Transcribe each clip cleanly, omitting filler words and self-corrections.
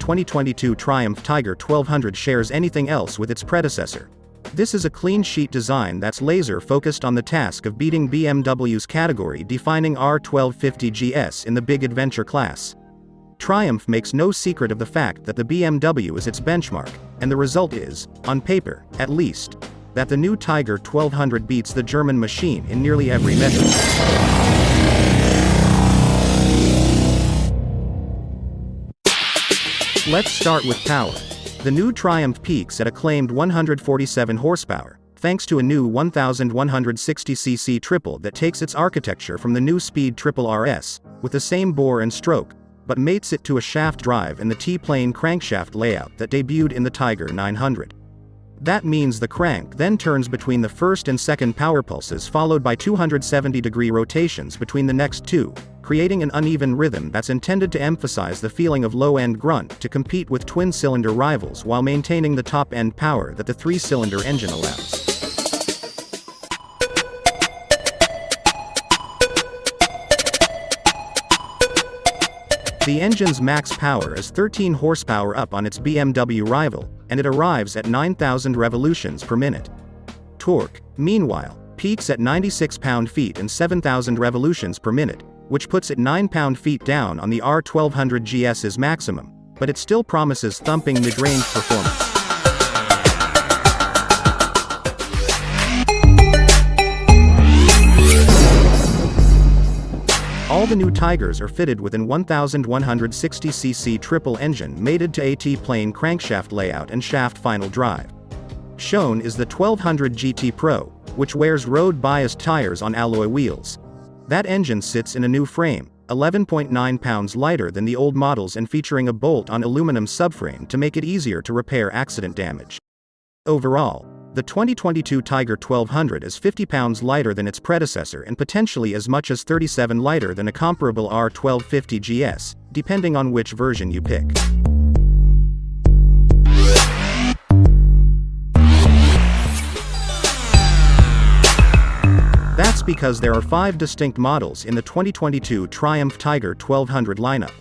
2022 Triumph Tiger 1200 shares anything else with its predecessor. This is a clean sheet design that's laser focused on the task of beating BMW's category-defining R1250 GS in the big adventure class. Triumph makes no secret of the fact that the BMW is its benchmark, and the result is, on paper, at least, that the new Tiger 1200 beats the German machine in nearly every metric. Let's start with power. The new Triumph peaks at a claimed 147 horsepower, thanks to a new 1160cc triple that takes its architecture from the new Speed Triple RS, with the same bore and stroke, but mates it to a shaft drive in the T-plane crankshaft layout that debuted in the Tiger 900. That means the crank then turns between the first and second power pulses, followed by 270-degree rotations between the next two, creating an uneven rhythm that's intended to emphasize the feeling of low-end grunt to compete with twin-cylinder rivals while maintaining the top-end power that the three-cylinder engine allows. The engine's max power is 13 horsepower up on its BMW rival, and it arrives at 9,000 revolutions per minute. Torque, meanwhile, peaks at 96 pound-feet and 7,000 revolutions per minute, which puts it 9 pound-feet down on the R1200 GS's maximum, but it still promises thumping mid-range performance. All the new Tigers are fitted with an 1160cc triple engine mated to a T-plane crankshaft layout and shaft final drive. Shown is the 1200 GT Pro, which wears road-biased tires on alloy wheels. That engine sits in a new frame, 11.9 pounds lighter than the old models and featuring a bolt-on aluminum subframe to make it easier to repair accident damage. Overall, the 2022 Tiger 1200 is 50 pounds lighter than its predecessor and potentially as much as 37 lighter than a comparable R1250 GS, depending on which version you pick. That's because there are 5 distinct models in the 2022 Triumph Tiger 1200 lineup.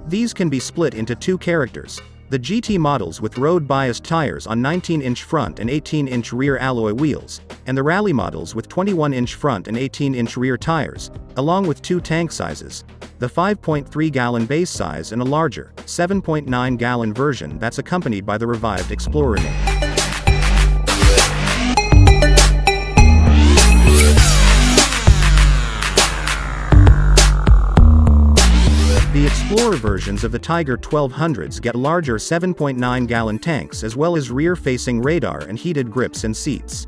These can be split into 2 characters: the GT models with road-biased tires on 19-inch front and 18-inch rear alloy wheels, and the rally models with 21-inch front and 18-inch rear tires, along with 2 tank sizes, the 5.3-gallon base size and a larger, 7.9-gallon version that's accompanied by the revived Explorer name. The Explorer versions of the Tiger 1200s get larger 7.9-gallon tanks as well as rear-facing radar and heated grips and seats.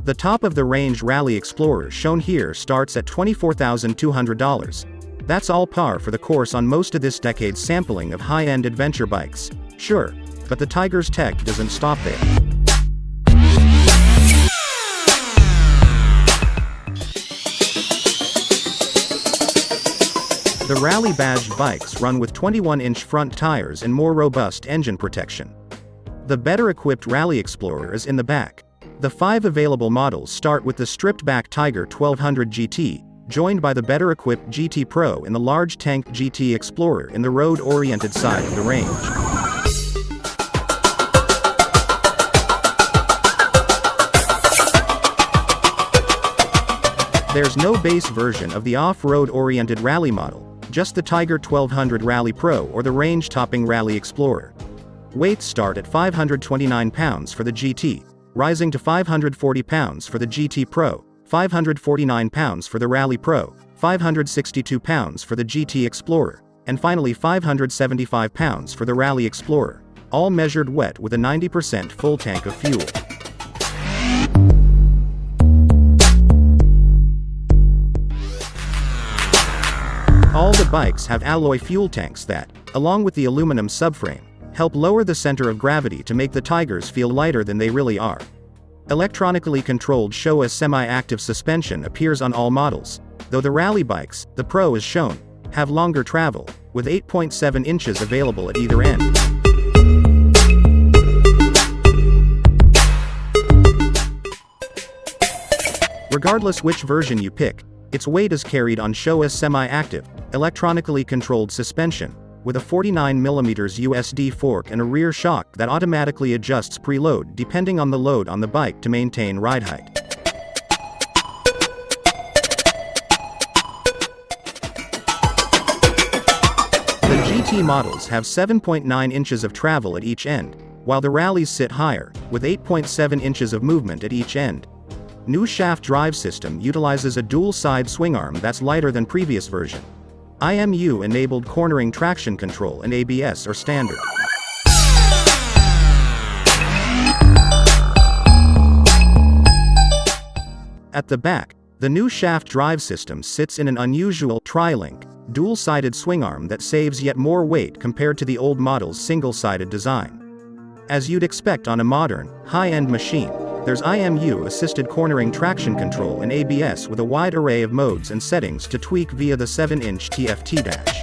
The top-of-the-range Rally Explorer shown here starts at $24,200. That's all par for the course on most of this decade's sampling of high-end adventure bikes. Sure, but the Tiger's tech doesn't stop there. The Rally-badged bikes run with 21-inch front tires and more robust engine protection. The better-equipped Rally Explorer is in the back. The 5 available models start with the stripped-back Tiger 1200 GT, joined by the better-equipped GT Pro and the large tank GT Explorer in the road-oriented side of the range. There's no base version of the off-road-oriented Rally model, just the Tiger 1200 Rally Pro or the range-topping Rally Explorer. Weights start at 529 pounds for the GT, rising to 540 pounds for the GT Pro, 549 pounds for the Rally Pro, 562 pounds for the GT Explorer, and finally 575 pounds for the Rally Explorer, all measured wet with a 90% full tank of fuel. All the bikes have alloy fuel tanks that, along with the aluminum subframe, help lower the center of gravity to make the Tigers feel lighter than they really are. Electronically controlled Showa semi-active suspension appears on all models, though the Rally bikes, the Pro is shown, have longer travel, with 8.7 inches available at either end. Regardless which version you pick, its weight is carried on Showa's semi-active, electronically controlled suspension, with a 49mm USD fork and a rear shock that automatically adjusts preload depending on the load on the bike to maintain ride height. The GT models have 7.9 inches of travel at each end, while the rallies sit higher, with 8.7 inches of movement at each end. New shaft drive system utilizes a dual-side swing arm that's lighter than previous version. IMU-enabled cornering traction control and ABS are standard. At the back, the new shaft drive system sits in an unusual tri-link, dual-sided swing arm that saves yet more weight compared to the old model's single-sided design. As you'd expect on a modern, high-end machine, there's IMU-assisted cornering traction control and ABS with a wide array of modes and settings to tweak via the 7-inch TFT dash.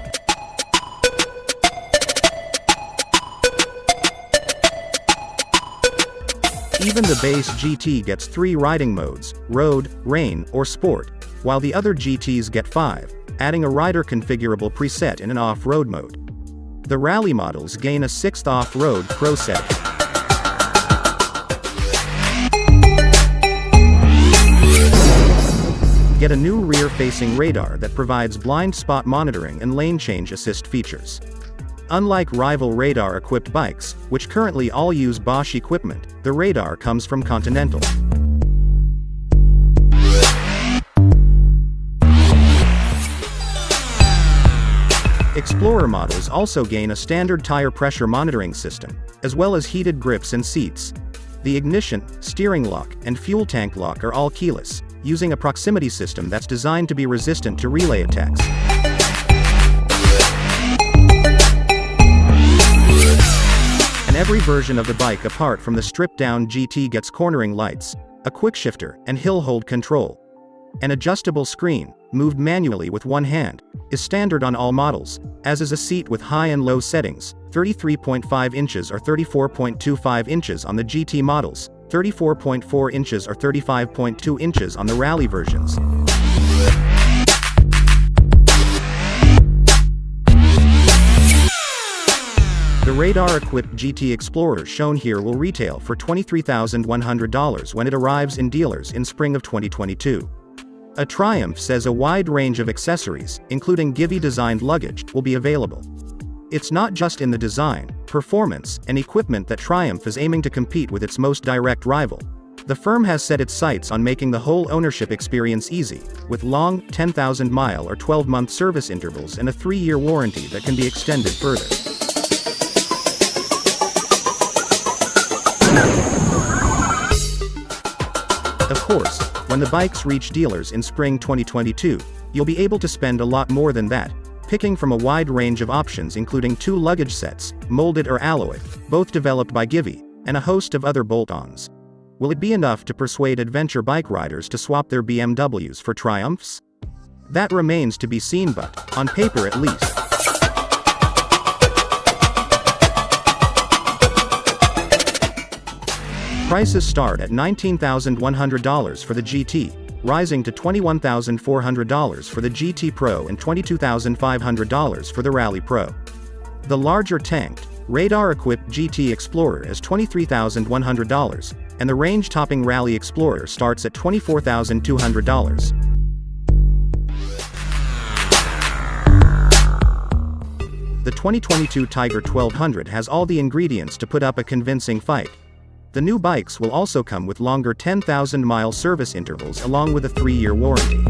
Even the base GT gets 3 riding modes: road, rain, or sport, while the other GTs get 5, adding a rider configurable preset in an off-road mode. The rally models gain a 6th off-road pro setting. Get a new rear-facing radar that provides blind spot monitoring and lane change assist features. Unlike rival radar-equipped bikes, which currently all use Bosch equipment, the radar comes from Continental. Explorer models also gain a standard tire pressure monitoring system, as well as heated grips and seats. The ignition, steering lock, and fuel tank lock are all keyless, using a proximity system that's designed to be resistant to relay attacks. And every version of the bike apart from the stripped-down GT gets cornering lights, a quickshifter, and hill hold control. An adjustable screen, moved manually with one hand, is standard on all models, as is a seat with high and low settings, 33.5 inches or 34.25 inches on the GT models, 34.4 inches or 35.2 inches on the rally versions. The radar-equipped GT Explorer shown here will retail for $23,100 when it arrives in dealers in spring of 2022. A Triumph says a wide range of accessories, including Givi-designed luggage, will be available. It's not just in the design, performance, and equipment that Triumph is aiming to compete with its most direct rival. The firm has set its sights on making the whole ownership experience easy, with long, 10,000-mile or 12-month service intervals and a 3-year warranty that can be extended further. Of course, when the bikes reach dealers in spring 2022, you'll be able to spend a lot more than that, picking from a wide range of options including 2 luggage sets, molded or alloy, both developed by Givi, and a host of other bolt-ons. Will it be enough to persuade adventure bike riders to swap their BMWs for Triumphs? That remains to be seen, but, on paper at least. Prices start at $19,100 for the GT, rising to $21,400 for the GT Pro and $22,500 for the Rally Pro. The larger tanked, radar-equipped GT Explorer is $23,100, and the range-topping Rally Explorer starts at $24,200. The 2022 Tiger 1200 has all the ingredients to put up a convincing fight. The new bikes will also come with longer 10,000-mile service intervals along with a 3-year warranty.